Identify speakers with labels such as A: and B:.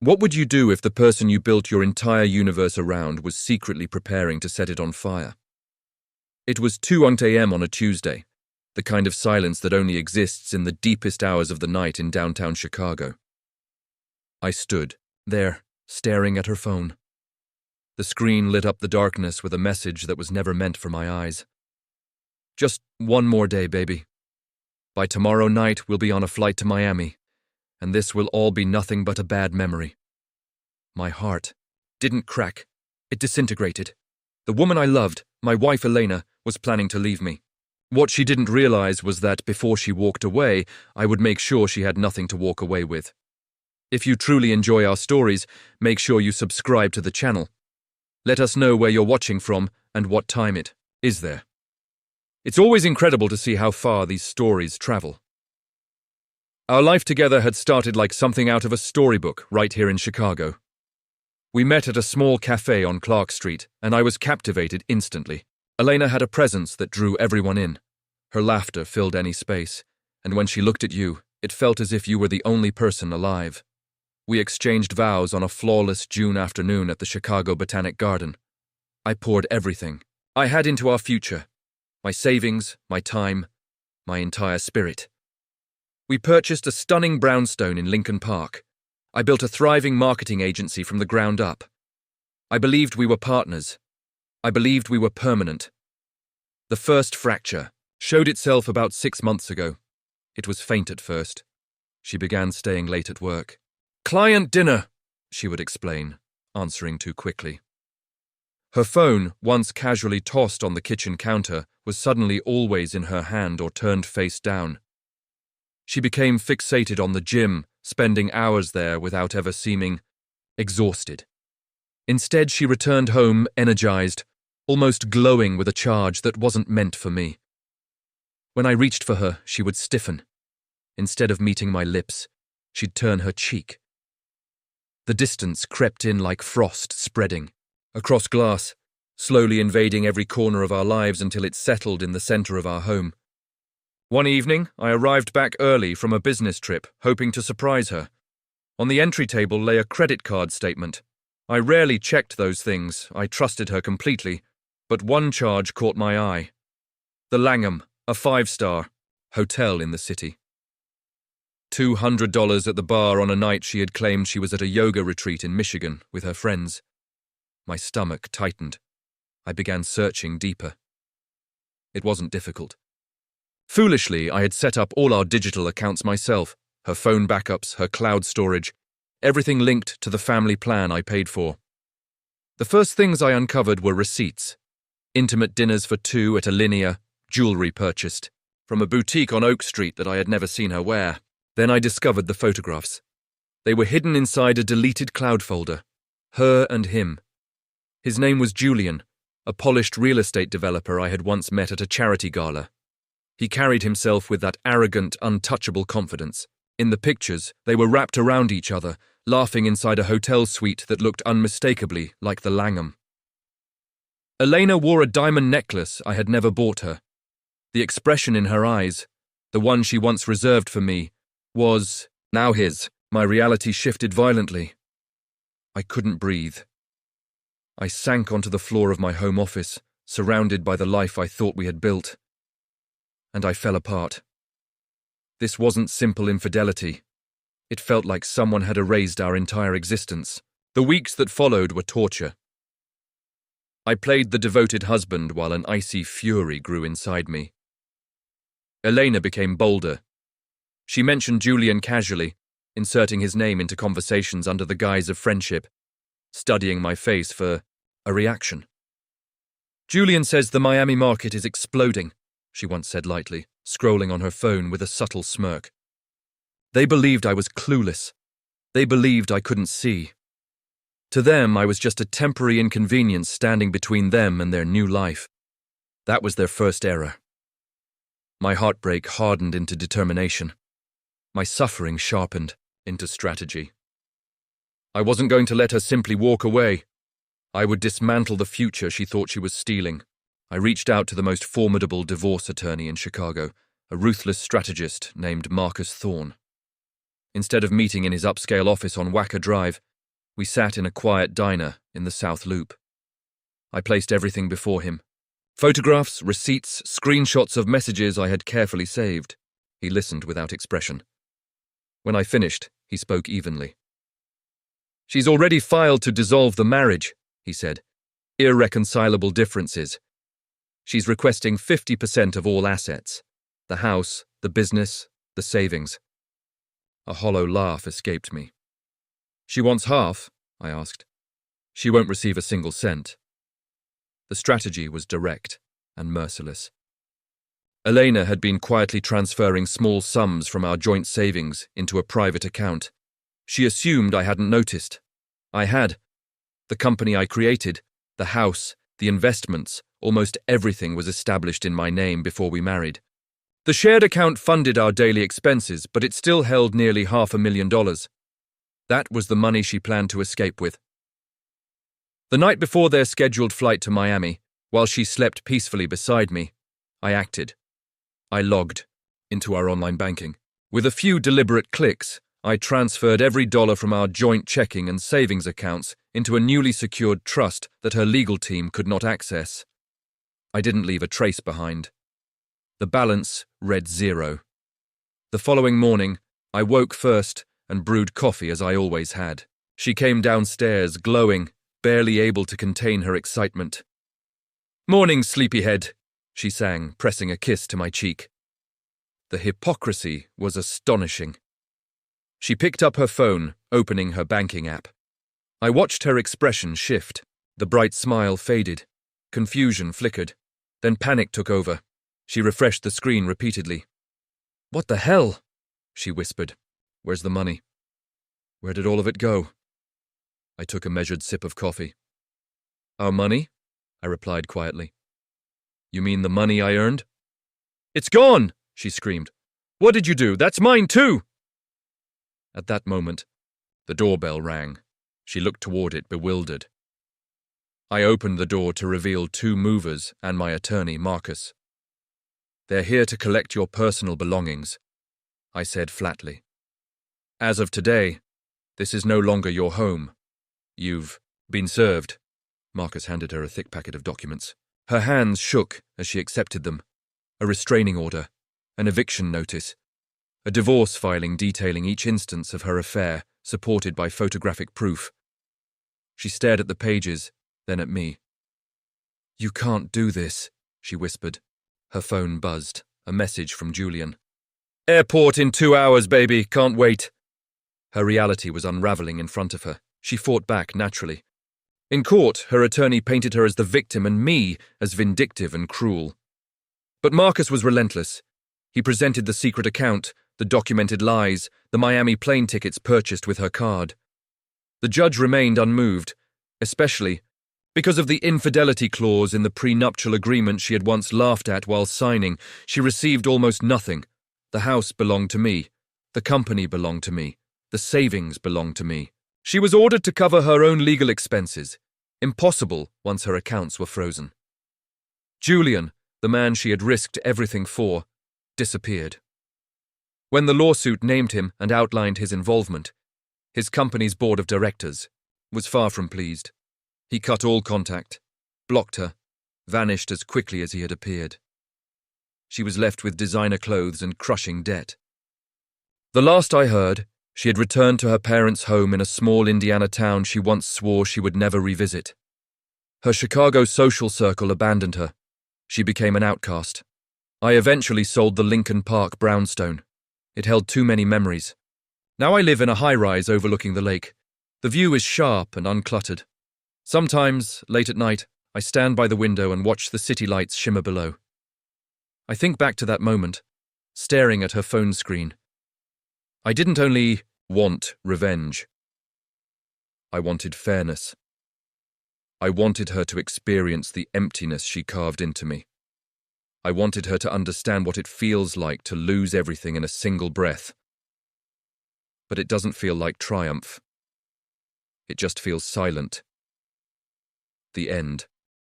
A: What would you do if the person you built your entire universe around was secretly preparing to set it on fire? It was 2 a.m. on a Tuesday, the kind of silence that only exists in the deepest hours of the night in downtown Chicago. I stood there, staring at her phone. The screen lit up the darkness with a message that was never meant for my eyes. Just one more day, baby. By tomorrow night, we'll be on a flight to Miami, and this will all be nothing but a bad memory. My heart didn't crack. It disintegrated. The woman I loved, my wife Elena, was planning to leave me. What she didn't realize was that before she walked away, I would make sure she had nothing to walk away with. If you truly enjoy our stories, make sure you subscribe to the channel. Let us know where you're watching from and what time it is there. It's always incredible to see how far these stories travel. Our life together had started like something out of a storybook right here in Chicago. We met at a small cafe on Clark Street, and I was captivated instantly. Elena had a presence that drew everyone in. Her laughter filled any space, and when she looked at you, it felt as if you were the only person alive. We exchanged vows on a flawless June afternoon at the Chicago Botanic Garden. I poured everything I had into our future. My savings, my time, my entire spirit. We purchased a stunning brownstone in Lincoln Park. I built a thriving marketing agency from the ground up. I believed we were partners. I believed we were permanent. The first fracture showed itself about 6 months ago. It was faint at first. She began staying late at work. "Client dinner," she would explain, answering too quickly. Her phone, once casually tossed on the kitchen counter, was suddenly always in her hand or turned face down. She became fixated on the gym, spending hours there without ever seeming exhausted. Instead, she returned home energized, almost glowing with a charge that wasn't meant for me. When I reached for her, she would stiffen. Instead of meeting my lips, she'd turn her cheek. The distance crept in like frost spreading, across glass, slowly invading every corner of our lives until it settled in the center of our home. One evening, I arrived back early from a business trip, hoping to surprise her. On the entry table lay a credit card statement. I rarely checked those things, I trusted her completely, but one charge caught my eye. The Langham, a 5-star hotel in the city. $200 at the bar on a night she had claimed she was at a yoga retreat in Michigan with her friends. My stomach tightened. I began searching deeper. It wasn't difficult. Foolishly, I had set up all our digital accounts myself, her phone backups, her cloud storage, everything linked to the family plan I paid for. The first things I uncovered were receipts. Intimate dinners for 2 at a Linear, jewelry purchased from a boutique on Oak Street that I had never seen her wear. Then I discovered the photographs. They were hidden inside a deleted cloud folder. Her and him. His name was Julian, a polished real estate developer I had once met at a charity gala. He carried himself with that arrogant, untouchable confidence. In the pictures, they were wrapped around each other, laughing inside a hotel suite that looked unmistakably like the Langham. Elena wore a diamond necklace I had never bought her. The expression in her eyes, the one she once reserved for me, was now his. My reality shifted violently. I couldn't breathe. I sank onto the floor of my home office, surrounded by the life I thought we had built. And I fell apart. This wasn't simple infidelity. It felt like someone had erased our entire existence. The weeks that followed were torture. I played the devoted husband while an icy fury grew inside me. Elena became bolder. She mentioned Julian casually, inserting his name into conversations under the guise of friendship, studying my face for a reaction. "Julian says the Miami market is exploding," she once said lightly, scrolling on her phone with a subtle smirk. They believed I was clueless. They believed I couldn't see. To them, I was just a temporary inconvenience standing between them and their new life. That was their first error. My heartbreak hardened into determination. My suffering sharpened into strategy. I wasn't going to let her simply walk away. I would dismantle the future she thought she was stealing. I reached out to the most formidable divorce attorney in Chicago, a ruthless strategist named Marcus Thorne. Instead of meeting in his upscale office on Wacker Drive, We sat in a quiet diner in the South Loop. I placed everything before him. Photographs, receipts, screenshots of messages I had carefully saved. He listened without expression. When I finished, he spoke evenly. "She's already filed to dissolve the marriage," he said. "Irreconcilable differences. She's requesting 50% of all assets. The house, the business, the savings." A hollow laugh escaped me. "She wants half?" I asked. "She won't receive a single cent." The strategy was direct and merciless. Elena had been quietly transferring small sums from our joint savings into a private account. She assumed I hadn't noticed. I had. The company I created, the house, the investments, almost everything was established in my name before we married. The shared account funded our daily expenses, but it still held nearly $500,000. That was the money she planned to escape with. The night before their scheduled flight to Miami, while she slept peacefully beside me, I acted. I logged into our online banking. With a few deliberate clicks, I transferred every dollar from our joint checking and savings accounts into a newly secured trust that her legal team could not access. I didn't leave a trace behind. The balance read 0. The following morning, I woke first and brewed coffee as I always had. She came downstairs, glowing, barely able to contain her excitement. "Morning, sleepyhead," she sang, pressing a kiss to my cheek. The hypocrisy was astonishing. She picked up her phone, opening her banking app. I watched her expression shift. The bright smile faded. Confusion flickered. Then panic took over. She refreshed the screen repeatedly. "What the hell?" she whispered. "Where's the money? Where did all of it go?" I took a measured sip of coffee. "Our money?" I replied quietly. "You mean the money I earned?" "It's gone!" she screamed. "What did you do? That's mine too!" At that moment, the doorbell rang. She looked toward it, bewildered. I opened the door to reveal 2 movers and my attorney, Marcus. "They're here to collect your personal belongings," I said flatly. "As of today, this is no longer your home. You've been served." Marcus handed her a thick packet of documents. Her hands shook as she accepted them. A restraining order, an eviction notice, a divorce filing detailing each instance of her affair, supported by photographic proof. She stared at the pages, then at me. "You can't do this," she whispered. Her phone buzzed, a message from Julian. "Airport in 2 hours, baby, can't wait." Her reality was unraveling in front of her. She fought back naturally. In court, her attorney painted her as the victim and me as vindictive and cruel. But Marcus was relentless. He presented the secret account, the documented lies, the Miami plane tickets purchased with her card. The judge remained unmoved, especially because of the infidelity clause in the prenuptial agreement she had once laughed at while signing. She received almost nothing. The house belonged to me. The company belonged to me. The savings belonged to me. She was ordered to cover her own legal expenses. Impossible once her accounts were frozen. Julian, the man she had risked everything for, disappeared. When the lawsuit named him and outlined his involvement, his company's board of directors was far from pleased. He cut all contact, blocked her, vanished as quickly as he had appeared. She was left with designer clothes and crushing debt. The last I heard, she had returned to her parents' home in a small Indiana town she once swore she would never revisit. Her Chicago social circle abandoned her. She became an outcast. I eventually sold the Lincoln Park brownstone. It held too many memories. Now I live in a high-rise overlooking the lake. The view is sharp and uncluttered. Sometimes, late at night, I stand by the window and watch the city lights shimmer below. I think back to that moment, staring at her phone screen. I didn't only want revenge. I wanted fairness. I wanted her to experience the emptiness she carved into me. I wanted her to understand what it feels like to lose everything in a single breath. But it doesn't feel like triumph. It just feels silent. The end.